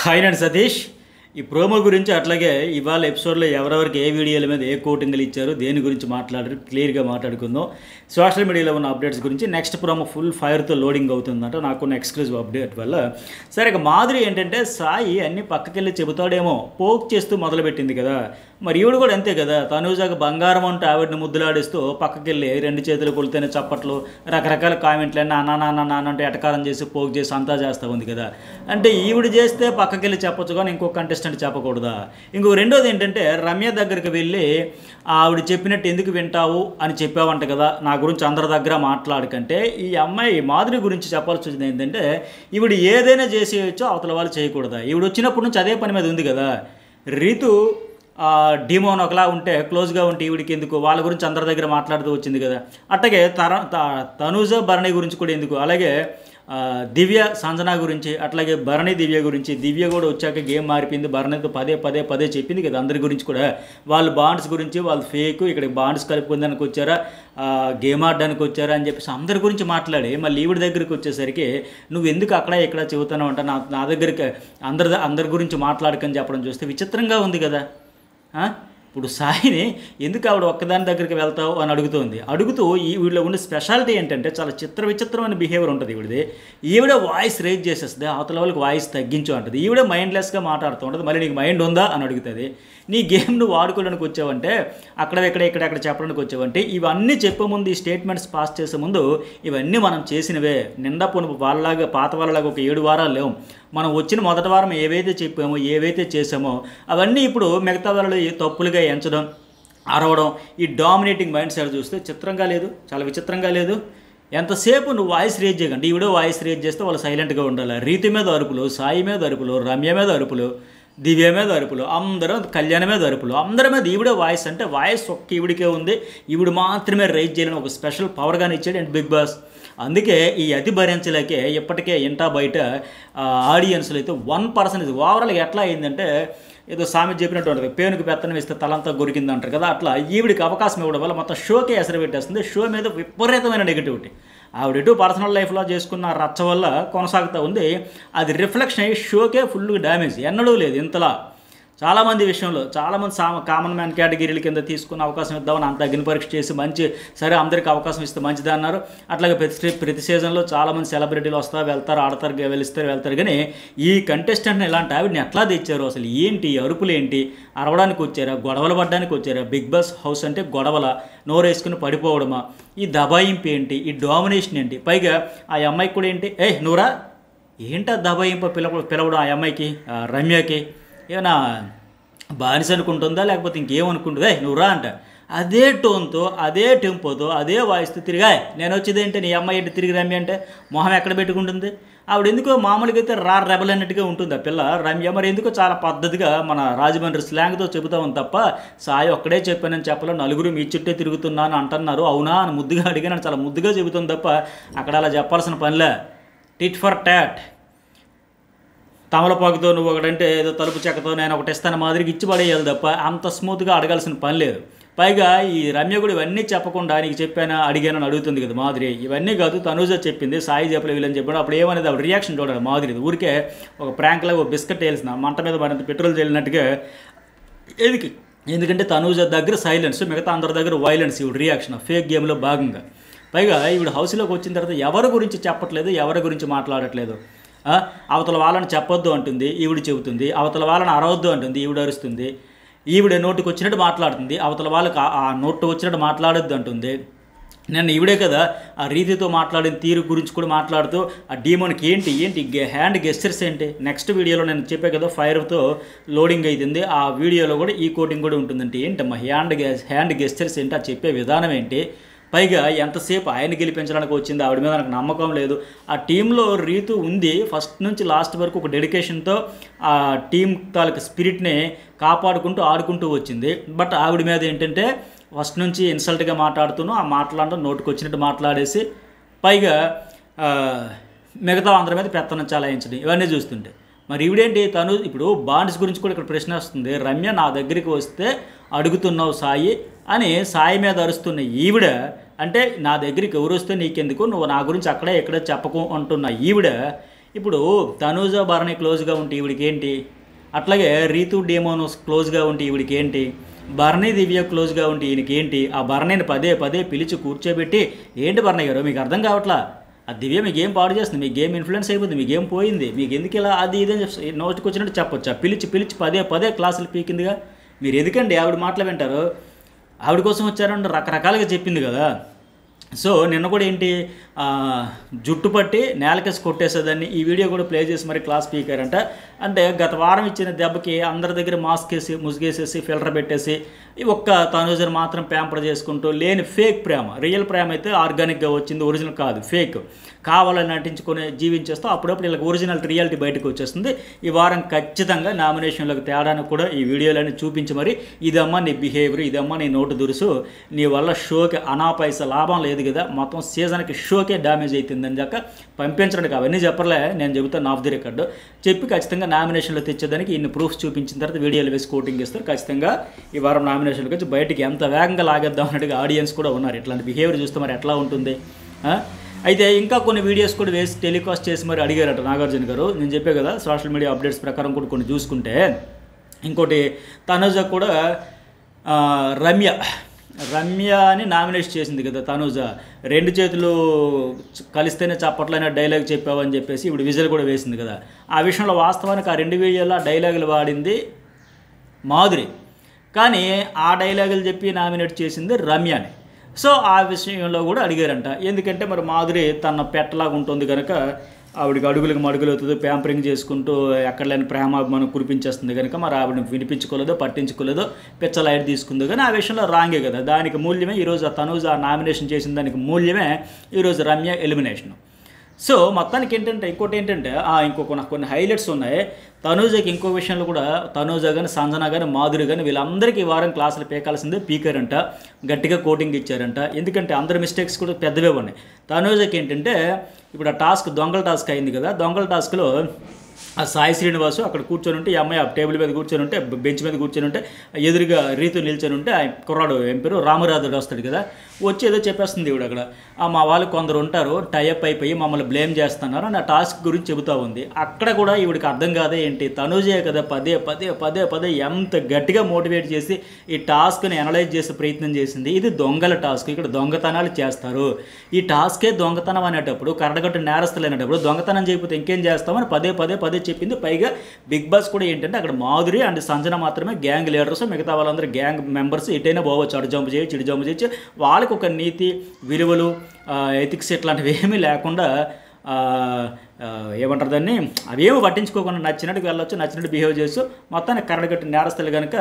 Hi అండి సతీష్. ఈ promo గురించి అట్లాగే ఇవాళ ఎపిసోడ్లో ఎవరెవరికి ఏ వీడియోల మీద ఏ కోటింగ్లు ఇచ్చారు దేని గురించి మాట్లాడారు క్లియర్గా మాట్లాడుకుందాం. సోషల్ మీడియాలో ఉన్న అప్డేట్స్ గురించి నెక్స్ట్ ప్రోమో ఫుల్ ఫైర్తో లోడింగ్ అవుతుందంట నాకున్న ఎక్స్క్లూజివ్ అప్డేట్ వల్ల. సరే ఇక మాధురి ఏంటంటే సాయి అన్ని పక్కకెళ్ళి చెబుతాడేమో పోక్ చేస్తూ మొదలుపెట్టింది కదా, మరి ఈవిడ కూడా అంతే కదా. తనుజాకి బంగారం అంటే ఆవిడని ముద్దులాడిస్తూ పక్కకెళ్ళి రెండు చేతులు కొలితేనే చప్పట్లు రకరకాల కామెంట్లన్నీ అన్నా అంటే ఎటకారం చేసి పోక్ చేసి అంతా చేస్తూ ఉంది కదా. అంటే ఈవిడ చేస్తే పక్కకెళ్ళి చెప్పొచ్చు కానీ ఇంకో కంటెస్టెంట్ చెప్పకూడదా? ఇంకో రెండోది ఏంటంటే రమ్య దగ్గరికి వెళ్ళి ఆవిడ చెప్పినట్టు ఎందుకు వింటావు అని చెప్పావంట కదా, నా గురించి అందరి దగ్గర మాట్లాడకంటే ఈ అమ్మాయి మాధురి గురించి చెప్పాల్సి వచ్చింది ఏంటంటే ఈవిడ ఏదైనా చేసేయచ్చో అవతల వాళ్ళు చేయకూడదా. ఈవిడ వచ్చినప్పటి నుంచి అదే పని మీద ఉంది కదా. రీతు డిమోన్ ఒకలా ఉంటే క్లోజ్గా ఉంటే ఈవిడికి ఎందుకు వాళ్ళ గురించి అందరి దగ్గర మాట్లాడుతూ వచ్చింది కదా. అట్లాగే తనూజ భరణి గురించి కూడా ఎందుకు, అలాగే దివ్య సంజన గురించి, అట్లాగే భరణి దివ్య గురించి. దివ్య కూడా వచ్చాక గేమ్ మారిపోయింది, భరణితో పదే చెప్పింది కదా అందరి గురించి కూడా. వాళ్ళు బాండ్స్ గురించి వాళ్ళు ఫేక్, ఇక్కడ బాండ్స్ కలుపుకుందానికి వచ్చారా గేమ్ ఆడడానికి వచ్చారా అని చెప్పేసి అందరి గురించి మాట్లాడి మళ్ళీ ఈవిడ దగ్గరికి వచ్చేసరికి నువ్వు ఎందుకు అక్కడ ఇక్కడ చెబుతున్నావు అంట నా దగ్గరికి అందరి గురించి మాట్లాడకని చెప్పడం చూస్తే విచిత్రంగా ఉంది కదా. ఇప్పుడు సాయిని ఎందుకు ఆవిడ ఒక్కదాని దగ్గరికి వెళ్తావు అని అడుగుతూ వీళ్ళలో ఉండే స్పెషాలిటీ ఏంటంటే చాలా విచిత్రమైన బిహేవియర్ ఉంటుంది ఈవిడది. ఈవిడ వాయిస్ రేజ్ చేసేస్తుంది, అవతల వాళ్ళకి వాయిస్ తగ్గించు అంటుంది. ఈవిడ మైండ్లెస్గా మాట్లాడుతూ ఉంటుంది. మళ్ళీ నీకు మైండ్ ఉందా అని అడుగుతుంది. నీ గేమ్ నువ్వు వాడుకోవడానికి వచ్చావంటే ఇక్కడ చెప్పడానికి వచ్చావంటే ఇవన్నీ చెప్పే ముందు ఈ స్టేట్మెంట్స్ పాస్ చేసే ముందు ఇవన్నీ మనం చేసినవే. నిండా వాళ్ళలాగా పాత వాళ్ళలాగా ఒక 7 వారాలు లేవు. మనం వచ్చిన మొదటి వారం ఏవైతే చెప్పామో ఏవైతే చేసామో అవన్నీ ఇప్పుడు మిగతా వాళ్ళు తప్పులుగా ఎంచడం అరవడం ఈ డామినేటింగ్ మైండ్ సెట్ చూస్తే చిత్రంగా లేదు, చాలా విచిత్రంగా లేదు. ఎంతసేపు నువ్వు వాయిస్ రేజ్ చేయకండి, ఈవిడో వాయిస్ రేజ్ చేస్తే వాళ్ళు సైలెంట్గా ఉండాలి. రీతి మీద అరుపులు, సాయి మీద అరుపులు, రమ్య మీద అరుపులు, దివ్య మీద అరుపులు, అందరూ కళ్యాణ మీద అరుపులు, అందరి మీద ఈవిడే వాయిస్. అంటే వాయిస్ ఒక్క ఈవిడికే ఉంది, ఈవిడ మాత్రమే రేజ్ చేయాలని ఒక స్పెషల్ పవర్గానే ఇచ్చాడు అండ్ బిగ్ బాస్. అందుకే ఈ అతి భరించలేకే ఇప్పటికే ఇంటా బయట ఆడియన్స్లో అయితే 1% ఓవరాల్గా ఎట్లా అయిందంటే ఏదో సామెత చెప్పినట్టు ఉంటుంది, పేనుకు పెత్తనం ఇస్తే తలంతా గొరికింది అంటారు కదా. అట్లా ఈవిడికి అవకాశం ఇవ్వడం వల్ల మొత్తం షోకే ఎసరు పెట్టేస్తుంది. షో మీద విపరీతమైన నెగిటివిటీ ఆవిడ ఇటు పర్సనల్ లైఫ్లో చేసుకున్న రచ్చ వల్ల కొనసాగుతూ ఉంది. అది రిఫ్లెక్షన్ అయ్యి షోకే ఫుల్ డ్యామేజ్ ఎన్నడూ లేదు ఇంతలా. చాలామంది విషయంలో చాలామంది కామన్ మ్యాన్ కేటగిరీల కింద తీసుకున్న అవకాశం ఇద్దామని అంత అగ్ని పరీక్ష చేసి సరే అందరికీ అవకాశం ఇస్తే మంచిది అన్నారు. అట్లాగే ప్రతి సీజన్లో చాలామంది సెలబ్రిటీలు వెళ్తారు ఆడతారు వెళ్తారు కానీ ఈ కంటెస్టెంట్ని ఇలాంటి ఆవిడని ఎట్లా తెచ్చారు, అసలు ఏంటి అరుపులు ఏంటి, అరవడానికి వచ్చారా, గొడవలు పడడానికి వచ్చారా? బిగ్ బాస్ హౌస్ అంటే గొడవల, నోరేసుకుని పడిపోవడమా, ఈ దబాయింపు ఏంటి, ఈ డామినేషన్ ఏంటి, పైగా ఆ అమ్మాయికి కూడా ఏంటి నూరా ఏంటి ఆ దబాయింపు పిలవడం ఆ అమ్మాయికి రమ్యకి ఏమైనా బానిస అనుకుంటుందా లేకపోతే ఇంకేమనుకుంటుందా నువ్వు రా అంట. అదే టోన్తో అదే టెంపోతో అదే వాయిస్తో తిరిగా నేను వచ్చేది ఏంటి నీ అమ్మాయి ఏంటి తిరిగి రమ్య అంటే మొహం ఎక్కడ పెట్టుకుంటుంది ఆవిడ? ఎందుకో మామూలుగా అయితే రెబల్ అన్నట్టుగా ఉంటుంది ఆ పిల్ల రమ్య. మరి ఎందుకో చాలా పద్ధతిగా మన రాజమండ్రి స్లాంగ్తో చెబుతామని తప్ప సాయి ఒక్కడే చెప్పానని చెప్పలో నలుగురు మీ చుట్టే తిరుగుతున్నాను అంటున్నారు అవునా అని ముద్దుగా అడిగాను, చాలా ముద్దుగా చెబుతుంది తప్ప అక్కడ అలా చెప్పాల్సిన పనిలే. టిట్ ఫర్ టాట్, తమలపాకుతో నువ్వు ఒకటంటే ఏదో తలుపు చెక్కతో నేను ఒకటి ఇస్తాను మాదిరికి ఇచ్చి పడేయాలి తప్ప అంత స్మూత్గా అడగాల్సిన పని లేదు. పైగా ఈ రమ్య కూడా ఇవన్నీ చెప్పకుండా నీకు చెప్పానా అడిగానని అడుగుతుంది కదా మాధురి. ఇవన్నీ కాదు తనూజ చెప్పింది, సాయి చెప్పలేదు వీళ్ళని చెప్పాడు. అప్పుడు ఏమనేది ఆవిడ రియాక్షన్ చూడాలి మాధురి. ఊరికే ఒక ప్రాంక్లాగా ఒక బిస్కెట్ వేయాల్సిన మంట మీద మరింత పెట్రోల్ చల్లినట్టుగా ఎందుకంటే తనూజ దగ్గర సైలెన్స్, మిగతా అందరి దగ్గర వైలెన్స్. ఈవిడ రియాక్షన్ ఫేక్ గేమ్లో భాగంగా. పైగా ఈవిడ హౌస్లోకి వచ్చిన తర్వాత ఎవరి గురించి చెప్పట్లేదు, ఎవరి గురించి మాట్లాడట్లేదు. అవతల వాళ్ళని చెప్పొద్దు అంటుంది ఈవిడ చెబుతుంది, అవతల వాళ్ళని అరవద్దు అంటుంది ఈవిడ అరుస్తుంది, ఈవిడ నోటికి వచ్చినట్టు మాట్లాడుతుంది, అవతల వాళ్ళకి ఆ నోటు వచ్చినట్టు మాట్లాడొద్దు అంటుంది. నేను ఈవిడే కదా ఆ రీతితో మాట్లాడిన తీరు గురించి కూడా మాట్లాడుతూ ఆ డీమోన్కి ఏంటి హ్యాండ్ గెస్చర్స్ ఏంటి. నెక్స్ట్ వీడియోలో నేను చెప్పే కదా ఫైర్తో లోడింగ్ అవుతుంది, ఆ వీడియోలో కూడా ఈ కోటింగ్ కూడా ఉంటుందంటే ఏంటమ్మా హ్యాండ్ గెస్చర్స్ ఏంటి, ఆ చెప్పే విధానం ఏంటి. పైగా ఎంతసేపు ఆయన గెలిపించడానికి వచ్చింది, ఆవిడ మీద నాకు నమ్మకం లేదు. ఆ టీంలో రీతు ఉంది ఫస్ట్ నుంచి లాస్ట్ వరకు ఒక డెడికేషన్తో ఆ టీం తాలూకు స్పిరిట్ని కాపాడుకుంటూ ఆడుకుంటూ వచ్చింది. బట్ ఆవిడ మీద ఏంటంటే ఫస్ట్ నుంచి ఇన్సల్ట్గా మాట్లాడుతూను ఆ మాట్లాడడం నోటుకు వచ్చినట్టు మాట్లాడేసి పైగా మిగతా అందరి మీద పెత్తనం చలాయించడం ఇవన్నీ చూస్తుంటే మరి ఈవిడేంటి తను ఇప్పుడు బాండ్స్ గురించి కూడా ఇక్కడ ప్రశ్న వస్తుంది. రమ్య నా దగ్గరికి వస్తే అడుగుతున్నావు సాయి అని సాయి మీద అరుస్తున్న ఈవిడ అంటే నా దగ్గరికి ఎవరు వస్తే నీకెందుకు, నువ్వు నా గురించి అక్కడే ఎక్కడే చెప్పకు అంటున్న ఈవిడ ఇప్పుడు తనూజ భరణి క్లోజ్గా ఉంటే ఈవిడికి ఏంటి, అట్లాగే రీతు డేమోను క్లోజ్గా ఉంటే ఈవిడికి ఏంటి, భరణి దివ్య క్లోజ్గా ఉంటే ఈయనకి ఏంటి, ఆ భరణిని పదే పదే పిలిచి కూర్చోబెట్టి ఏంటి భరణి గారు మీకు అర్థం కావట్లా, ఆ దివ్య మీకు ఏం పాడు చేస్తుంది, మీకు గేమ్ ఇన్ఫ్లుయెన్స్ అయిపోతుంది, మీకు ఏం పోయింది, మీకు ఎందుకు ఇలా అది ఇదని నోటికి వచ్చినట్టు చెప్పొచ్చా, పిలిచి పిలిచి పదే పదే క్లాసులు పీకిందిగా, మీరు ఎందుకండి ఆవిడ మాటలు వింటారు, ఆవిడ కోసం వచ్చారంటే రకరకాలుగా చెప్పింది కదా. సో నిన్న కూడా ఏంటి జుట్టు పట్టి నేలకేసి కొట్టేసేదాన్ని ఈ వీడియో కూడా ప్లే చేసి మరి క్లాస్ పీకారంట. అంటే గత వారం ఇచ్చిన దెబ్బకి అందరి దగ్గర మాస్క్ వేసి ముసుగేసేసి ఫిల్టర్ పెట్టేసి ఒక్క తనూజను మాత్రం ప్యాంపర్ చేసుకుంటూ లేని ఫేక్ ప్రేమ, రియల్ ప్రేమ అయితే ఆర్గానిక్గా వచ్చింది, ఒరిజినల్ కాదు ఫేక్, కావాలని నటించుకొని జీవించేస్తూ అప్పుడప్పుడు వీళ్ళకి ఒరిజినల్ రియాలిటీ బయటకు వచ్చేస్తుంది. ఈ వారం ఖచ్చితంగా నామినేషన్లకు తేడాను కూడా ఈ వీడియోలని చూపించి మరి ఇదమ్మా నీ బిహేవియర్, ఇదమ్మా నీ నోటు దురుసు, నీ వల్ల షోకి అనాపైస లాభం లేదు కదా, మొత్తం సీజన్కి షోకే డ్యామేజ్ అవుతుందని దాకా పంపించడానికి అవన్నీ చెప్పలే, నేను చెబుతాను ఆఫ్ ది రికార్డు చెప్పి ఖచ్చితంగా నామినేషన్లో తెచ్చేదానికి ఇన్ని ప్రూఫ్స్ చూపించిన తర్వాత వీడియోలు వేసి కోటింగ్ ఇస్తారు. ఖచ్చితంగా ఈ వారం నామినేషన్లకు వచ్చి బయటికి ఎంత వేగంగా లాగేద్దాం అన్నట్టుగా ఆడియన్స్ కూడా ఉన్నారు. ఇట్లాంటి బిహేవియర్ చూస్తే మరి ఎట్లా ఉంటుంది. అయితే ఇంకా కొన్ని వీడియోస్ కూడా వేసి టెలికాస్ట్ చేసి మరి అడిగారట నాగార్జున గారు. నేను చెప్పే కదా సోషల్ మీడియా అప్డేట్స్ ప్రకారం కూడా కొన్ని చూసుకుంటే, ఇంకోటి తనూజ కూడా రమ్యని నామినేట్ చేసింది కదా తనూజ, 2 చేతులు కలిస్తేనే చప్పట్లైన డైలాగ్ చెప్పావని చెప్పేసి ఇప్పుడు విజువల్ కూడా వేసింది కదా. ఆ విషయంలో వాస్తవానికి ఆ 2 వీడియోలో డైలాగులు వాడింది మాధురి, కానీ ఆ డైలాగులు చెప్పి నామినేట్ చేసింది రమ్యని. సో ఆ విషయంలో కూడా అడిగారంట, ఎందుకంటే మరి మాధురి తన పెట్టలాగా ఉంటుంది కనుక ఆవిడకి అడుగులకు మడుగులు అవుతుంది, ప్యాంపరింగ్ చేసుకుంటూ ఎక్కడ లేని ప్రేమాభిమానం కురిపించేస్తుంది కనుక మరి ఆవిడని వినిపించుకోలేదో పట్టించుకోలేదో పిచ్చలైట్ తీసుకుందో, కానీ ఆ విషయంలో రాంగే కదా. దానికి మూల్యమే ఈరోజు తనూజ నామినేషన్ చేసిన దానికి మూల్యమే ఈరోజు రమ్య ఎలిమినేషన్. సో మొత్తానికి ఏంటంటే ఇంకోటి ఏంటంటే నాకు కొన్ని హైలైట్స్ ఉన్నాయి. తనూజకి ఇంకో విషయంలో కూడా తనూజ కానీ సంజన కానీ మాధురి కానీ వీళ్ళందరికీ ఈ వారం క్లాసులు పీకాల్సిందే పీకారంట, గట్టిగా కోటింగ్ ఇచ్చారంట. ఎందుకంటే అందరి మిస్టేక్స్ కూడా పెద్దవే ఉన్నాయి. తనూజకి ఏంటంటే ఇప్పుడు ఆ టాస్క్ దొంగల టాస్క్ అయింది కదా, దొంగల టాస్క్లో ఆ సాయి శ్రీనివాసు అక్కడ కూర్చొని ఉంటే, ఈ అమ్మాయి ఆ టేబుల్ మీద కూర్చొని ఉంటే, బెంచ్ మీద కూర్చొని ఉంటే, ఎదురుగా రీతు నిల్చొని ఉంటే ఆ కుర్రాడు ఏం పేరు రామరాధుడు వస్తాడు కదా, వచ్చి ఏదో చెప్పేస్తుంది ఇవిడ అక్కడ, మా వాళ్ళు కొందరు ఉంటారు టైఅప్ అయిపోయి మమ్మల్ని బ్లేమ్ చేస్తున్నారు అని ఆ టాస్క్ గురించి చెబుతూ ఉంది. అక్కడ కూడా ఈవిడికి అర్థం కాదే ఏంటి, తనూజే కదా పదే పదే పదే పదే ఎంత గట్టిగా మోటివేట్ చేసి ఈ టాస్క్ని అనలైజ్ చేసే ప్రయత్నం చేసింది. ఇది దొంగల టాస్క్, ఇక్కడ దొంగతనాలు చేస్తారు, ఈ టాస్కే దొంగతనం అనేటప్పుడు కరడగట్టు నేరస్తులు అనేటప్పుడు దొంగతనం చేయకపోతే ఇంకేం చేస్తామని పదే పదే పదే చెప్పింది. పైగా బిగ్ బాస్ కూడా ఏంటంటే అక్కడ మాధురి అండ్ సంజన మాత్రమే గ్యాంగ్ లీడర్స్, మిగతా వాళ్ళందరూ గ్యాంగ్ మెంబర్స్, ఎటైనా పోవచ్చు, అటు జంపు చేయొచ్చు ఇటు జంపు చేయొచ్చు, వాళ్ళకి ఒక నీతి విలువలు ఎథిక్స్ ఇట్లాంటివి ఏమీ లేకుండా ఏమంటారు దాన్ని అవేమీ పట్టించుకోకుండా నచ్చినట్టు వెళ్ళొచ్చు, నచ్చినట్టు బిహేవ్ చేస్తూ మొత్తానికి కరడగట్టి నేరస్తులు కనుక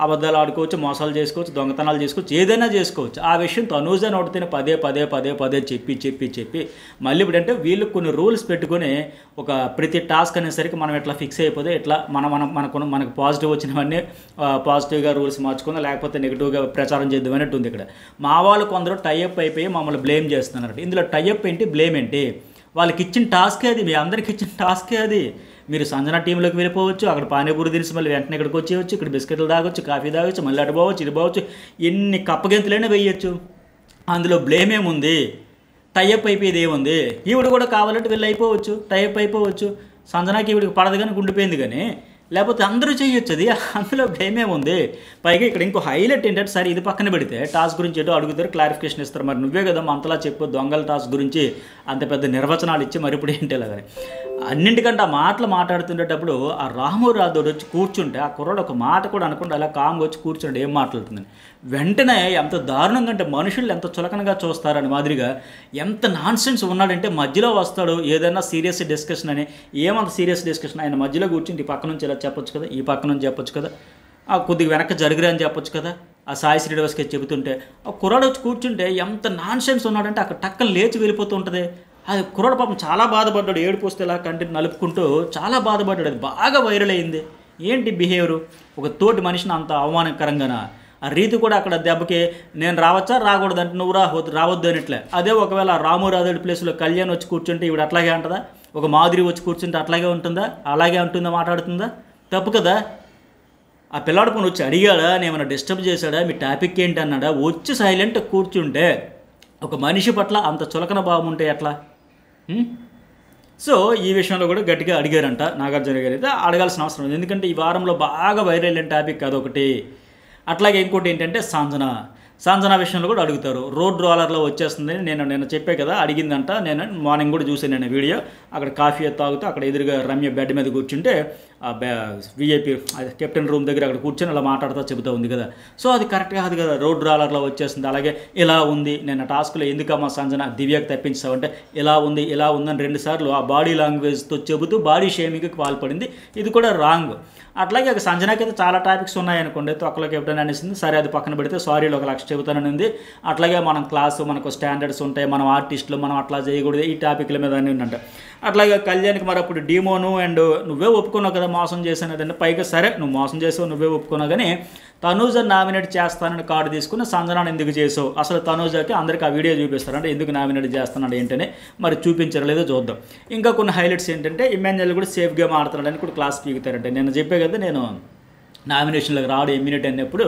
అబద్ధాలు ఆడుకోవచ్చు, మోసాలు చేసుకోవచ్చు, దొంగతనాలు చేసుకోవచ్చు, ఏదైనా చేసుకోవచ్చు. ఆ విషయం తనూజ నోటితోనే పదే పదే పదే పదే చెప్పి చెప్పి చెప్పి మళ్ళీ ఇప్పుడంటే వీళ్ళు కొన్ని రూల్స్ పెట్టుకొని ఒక ప్రతి టాస్క్ అనేసరికి మనం ఎట్లా ఫిక్స్ అయిపోతే ఇట్లా మనకు పాజిటివ్ వచ్చినవన్నీ పాజిటివ్గా రూల్స్ మార్చుకుందాం, లేకపోతే నెగిటివ్గా ప్రచారం చేద్దాం అన్నట్టు ఉంది. ఇక్కడ మా వాళ్ళు కొందరు టైఅప్ అయిపోయి మమ్మల్ని బ్లేమ్ చేస్తున్నారు. ఇందులో టైఅప్ ఏంటి, బ్లేమ్ ఏంటి, వాళ్ళకి ఇచ్చిన టాస్కే అది, మీ అందరికి ఇచ్చిన టాస్కే అది. మీరు సంజన టీంలోకి వెళ్ళిపోవచ్చు, అక్కడ పానీపూరి తినిసి మళ్ళీ వెంటనే ఇక్కడికి వచ్చేయచ్చు, ఇక్కడ బిస్కెట్లు తాగొచ్చు, కాఫీ తాగొచ్చు, మళ్ళీ అటు పోవచ్చు ఇది పోవచ్చు, ఎన్ని కప్పగెంతులైనా వేయచ్చు, అందులో బ్లేమ్ ఏముంది, టైఅప్ అయిపోయేది ఏముంది. ఈవిడ కూడా కావాలంటే వెళ్ళి అయిపోవచ్చు, టైఅప్ అయిపోవచ్చు, సంజనాకి ఈవిడికి పడదు కానీ గుండిపోయింది కానీ, లేకపోతే అందరూ చేయొచ్చు, అది అందులో భయమేముంది. పైగా ఇక్కడ ఇంకో హైలైట్ ఏంటంటే సరే ఇది పక్కన పెడితే టాస్క్ గురించి ఏదో అడుగుతారు, క్లారిఫికేషన్ ఇస్తారు, మరి నువ్వే కదా అంతలా చెప్పు దొంగల టాస్క్ గురించి అంత పెద్ద నిర్వచనాలు ఇచ్చి మరి ఇప్పుడు ఏంటి ఇలాగని. అన్నింటికంటే ఆ మాటలు మాట్లాడుతుండేటప్పుడు ఆ రామురాధుడు వచ్చి కూర్చుంటే ఆ కుర్రాడు ఒక మాట కూడా అనుకుంటే అలా కామ్గా వచ్చి కూర్చుంటే ఏం మాట్లాడుతుందని వెంటనే ఎంత దారుణంగా అంటే మనుషులు ఎంత చులకనగా చూస్తారని మాదిరిగా ఎంత నాన్సెన్స్ ఉన్నాడంటే మధ్యలో వస్తాడు ఏదైనా సీరియస్ డిస్కషన్ అని, ఏమంత సీరియస్ డిస్కషన్ ఆయన మధ్యలో కూర్చుంటే ఈ పక్క నుంచి ఇలా చెప్పొచ్చు కదా, ఈ పక్క నుంచి చెప్పొచ్చు కదా, కొద్దిగా వెనక్కి జరుగురా అని చెప్పొచ్చు కదా, ఆ సాయి శ్రీనివాస్కి చెబుతుంటే ఆ కుర్రాడు వచ్చి కూర్చుంటే ఎంత నాన్సెన్స్ ఉన్నాడంటే అక్కడ టక్కన లేచి వెళ్ళిపోతూ ఉంటుంది. అది కుర్రాడు పాపం చాలా బాధపడ్డాడు, ఏడుపు వస్తే ఇలా కంటిని నలుపుకుంటూ చాలా బాధపడ్డాడు. అది బాగా వైరల్ అయింది. ఏంటి బిహేవియరు, ఒక తోటి మనిషిని అంత అవమానకరంగానా. ఆ రీతి కూడా అక్కడ దెబ్బకి నేను రావచ్చా రాకూడదు అంటే నువ్వు రావద్దు అనిట్లే. అదే ఒకవేళ రామురాధుడి ప్లేస్లో కళ్యాణ్ వచ్చి కూర్చుంటే ఇవిడ అట్లాగే ఉంటుందా, ఒక మాధురి వచ్చి కూర్చుంటే అట్లాగే ఉంటుందా, అలాగే ఉంటుందా, మాట్లాడుతుందా, తప్పు కదా. ఆ పిల్లాడు పని వచ్చి అడిగాడా, నేమైనా డిస్టర్బ్ చేశాడా, మీ టాపిక్ ఏంటి అన్నాడా, వచ్చి సైలెంట్ కూర్చుంటే ఒక మనిషి పట్ల అంత చులకన భావం ఉంటే ఎట్లా. సో ఈ విషయంలో కూడా గట్టిగా అడిగారంట నాగార్జున గారు. అయితే అడగాల్సిన అవసరం ఉంది, ఎందుకంటే ఈ వారంలో బాగా వైరల్ అయిన టాపిక్ అదొకటి. అట్లాగే ఇంకోటి ఏంటంటే సంజన విషయంలో కూడా అడుగుతారు. రోడ్ రోలర్లో వచ్చేస్తుందని నేను చెప్పే కదా, అడిగిందంట. నేను మార్నింగ్ కూడా చూసాను నేను వీడియో. అక్కడ కాఫీ తాగుతూ అక్కడ ఎదురుగా రమ్య బెడ్ మీద కూర్చుంటే విఐపి కెప్టెన్ రూమ్ దగ్గర అక్కడ కూర్చొని అలా మాట్లాడుతూ చెబుతూ ఉంది కదా. సో అది కరెక్ట్ కాదు కదా, రోడ్ రోలర్లో వచ్చేస్తుంది. అలాగే ఇలా ఉంది, నేను టాస్క్లో ఎందుకమ్మా సంజన దివ్యకు తప్పించావంటే ఇలా ఉందని 2 సార్లు ఆ బాడీ లాంగ్వేజ్తో చెబుతూ బాడీ షేమింగ్కి పాల్పడింది. ఇది కూడా రాంగ్. అట్లాగే సంజనాకి అయితే చాలా టాపిక్స్ ఉన్నాయనుకోండి, తొక్కలో కెప్టెన్ అనేసింది, సరే అది పక్కన పెడితే సారీలో 1 లక్ష చెబుతానని ఉంది. అట్లాగే మనం క్లాసు, మనకు స్టాండర్డ్స్ ఉంటాయి, మనం ఆర్టిస్టులు, మనం అట్లా చేయకూడదు, ఈ టాపిక్ల మీద అన్నీ ఉందంట. అట్లాగే కళ్యాణ్కి మరి అప్పుడు డీమోను అండ్ నువ్వే ఒప్పుకున్నావు కదా మోసం చేశాను అదంటే, పైగా సరే నువ్వు మోసం చేసావు, నువ్వే ఒప్పుకున్నావు, కానీ తనూజ నామినేట్ చేస్తానని కార్డు తీసుకుని సంజనాన్ని ఎందుకు చేసావు? అసలు తనూజకి అందరికీ ఆ వీడియో చూపిస్తారు, అంటే ఎందుకు నామినేట్ చేస్తున్నాడు ఏంటనే మరి చూపించలేదో చూద్దాం. ఇంకా కొన్ని హైలైట్స్ ఏంటంటే ఇమాన్యుయల్ కూడా సేఫ్ గేమ్ ఆడుతున్నాడని కూడా క్లాస్ పీకుతారంటే. నేను చెప్పే కదా, నేను నామినేషన్లకు రావడం ఇమ్యూనిటీ అన్నప్పుడు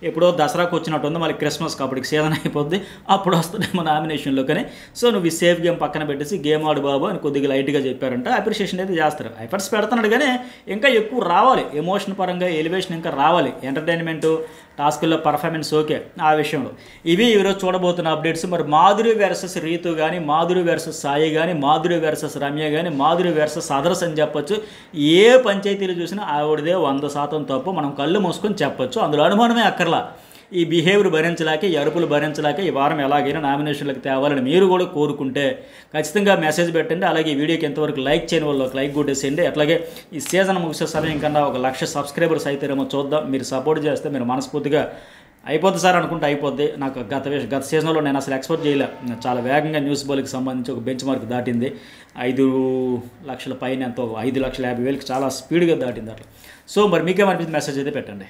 ఎప్పుడో దసరాకు వచ్చినట్టు ఉంది, మళ్ళీ క్రిస్మస్కి అప్పటికి సీజన్ అయిపోద్ది, అప్పుడు వస్తుందేమో నామినేషన్లో. కానీ సో నువ్వు ఈ సేఫ్ గేమ్ పక్కన పెట్టేసి గేమ్ ఆడు బాబు అని కొద్దిగా లైట్గా చెప్పారంట. అప్రిషియేషన్ అయితే చేస్తారు, ఎఫర్ట్స్ పెడుతున్నాడు, కానీ ఇంకా ఎక్కువ రావాలి, ఎమోషన్ పరంగా ఎలివేషన్ ఇంకా రావాలి, ఎంటర్టైన్మెంటు టాస్కుల్లో పర్ఫార్మెన్స్ ఓకే ఆ విషయంలో. ఇవి ఈరోజు చూడబోతున్న అప్డేట్స్. మరి మాధురి వర్సెస్ రీతు కానీ, మాధురి వర్సెస్ సాయి కానీ, మాధురి వర్సెస్ రమ్య కానీ, మాధురి వర్సెస్ అదర్స్ అని చెప్పొచ్చు. ఏ పంచాయతీలు చూసినా ఆవిడదే 100% తప్పు, మనం కళ్ళు మూసుకొని చెప్పొచ్చు, అందులో అనుమానమే అక్కర్లా. ఈ బిహేవియర్ భరించలేక, ఈ అరుపులు భరించలేక ఈ వారం ఎలాగైనా నామినేషన్లకు తేవాలని మీరు కూడా కోరుకుంటే ఖచ్చితంగా మెసేజ్ పెట్టండి. అలాగే ఈ వీడియోకి ఎంతవరకు లైక్ చేయని వాళ్ళు ఒక లైక్ కొట్టేసేయండి. అట్లాగే ఈ సీజన్ ముగిసే సమయం కన్నా 1 లక్ష సబ్స్క్రైబర్స్ అయితేనేమో చూద్దాం. మీరు సపోర్ట్ చేస్తే మీరు మనస్ఫూర్తిగా అయిపోద్ది సార్ అనుకుంటే అయిపోద్ది. నాకు గత సీజన్లో నేను అసలు ఎక్స్పెక్ట్ చేయలే, చాలా వేగంగా న్యూస్ బౌల్కి సంబంధించి ఒక బెంచ్ మార్క్ దాటింది. 5 లక్షల పైన ఎంతో 5,50,000 చాలా స్పీడ్గా దాటింది అట్లా. సో మరి మీకేమనిపించింది మెసేజ్ అయితే పెట్టండి.